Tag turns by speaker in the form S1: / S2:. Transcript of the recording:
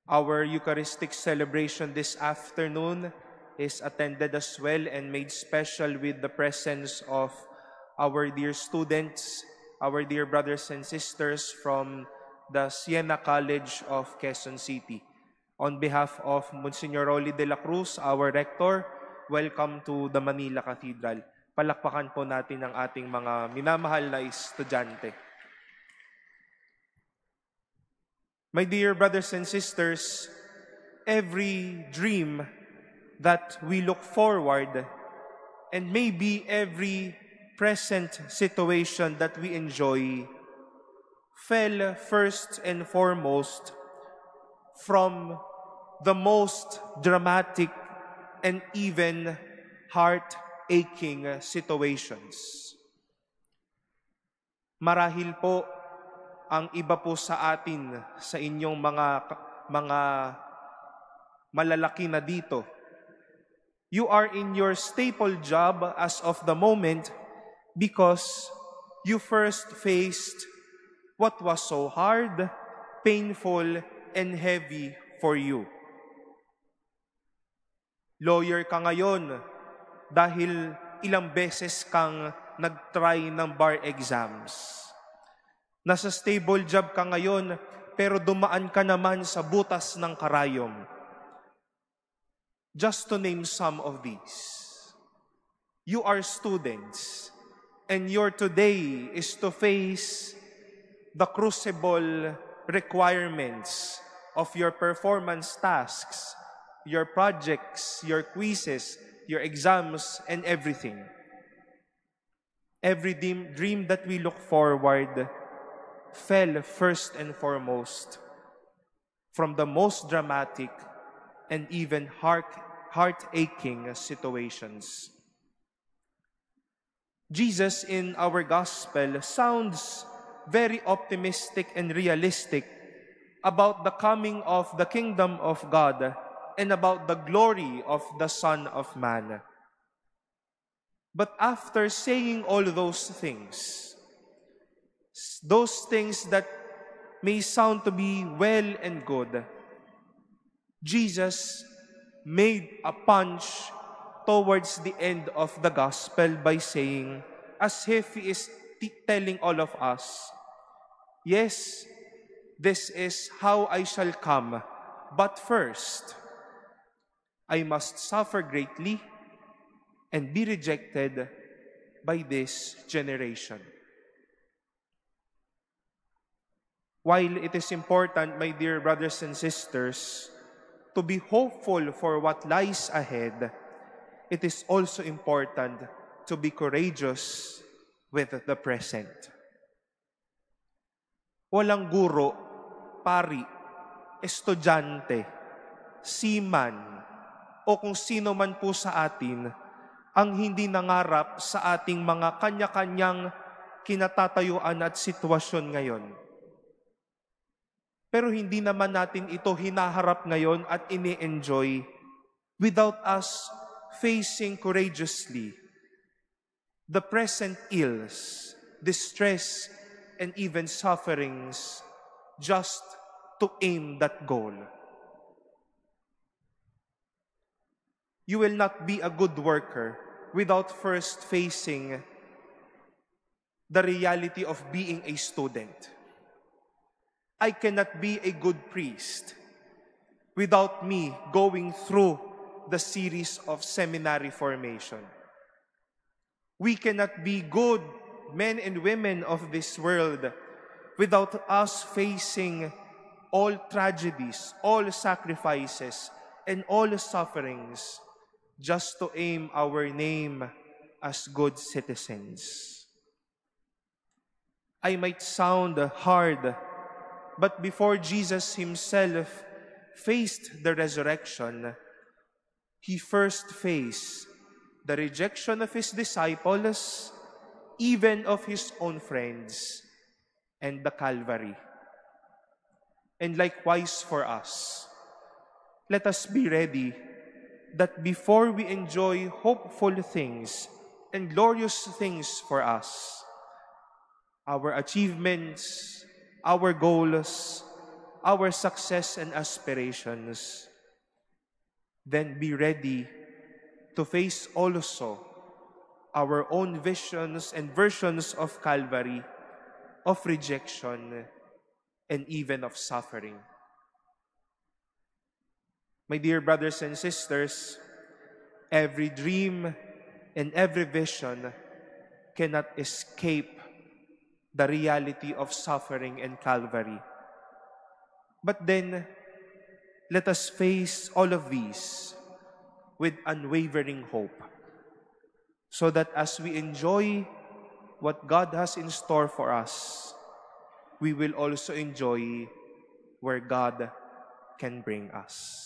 S1: Our Eucharistic celebration this afternoon is attended as well and made special with the presence of our dear students, our dear brothers and sisters from the Siena College of Quezon City. On behalf of Monsignor Rolly de la Cruz, our rector, welcome to the Manila Cathedral. Palakpakan po natin ang ating mga minamahal na estudyante. My dear brothers and sisters, every dream that we look forward and maybe every present situation that we enjoy fell first and foremost from the most dramatic and even heart-aching situations. Marahil po ang iba po sa atin, sa inyong mga malalaki na dito, you are in your staple job as of the moment because you first faced what was so hard, painful, and heavy for you. Lawyer ka ngayon dahil ilang beses kang nag-try ng bar exams. Nasa stable job ka ngayon pero dumaan ka naman sa butas ng karayom. Just to name some of these. You are students and your today is to face the crucible requirements of your performance tasks, your projects, your quizzes, your exams, and everything. Every dream that we look forward fell first and foremost from the most dramatic and even heart-aching situations. Jesus in our gospel sounds very optimistic and realistic about the coming of the kingdom of God and about the glory of the Son of Man. But after saying all those things that may sound to be well and good, Jesus made a punch towards the end of the gospel by saying, as if he is telling all of us, yes, this is how I shall come, but first, I must suffer greatly and be rejected by this generation. While it is important, my dear brothers and sisters, to be hopeful for what lies ahead, it is also important to be courageous with the present. Walang guro, pari, estudyante, seaman, o kung sino man po sa atin ang hindi nangarap sa ating mga kanya-kanyang kinatatayuan at sitwasyon ngayon. Pero hindi naman natin ito hinaharap ngayon at ini-enjoy without us facing courageously the present ills, distress, and even sufferings just to aim that goal. You will not be a good worker without first facing the reality of being a student. I cannot be a good priest without me going through the series of seminary formation. We cannot be good men and women of this world without us facing all tragedies, all sacrifices, and all sufferings just to aim our name as good citizens. I might sound hard, but before Jesus himself faced the resurrection, he first faced the rejection of his disciples, even of his own friends, and the Calvary. And likewise for us, let us be ready that before we enjoy hopeful things and glorious things for us, our achievements, our goals, our success and aspirations, then be ready to face also our own visions and versions of Calvary, of rejection, and even of suffering. My dear brothers and sisters, every dream and every vision cannot escape the reality of suffering and Calvary. But then, let us face all of these with unwavering hope, so that as we enjoy what God has in store for us, we will also enjoy where God can bring us.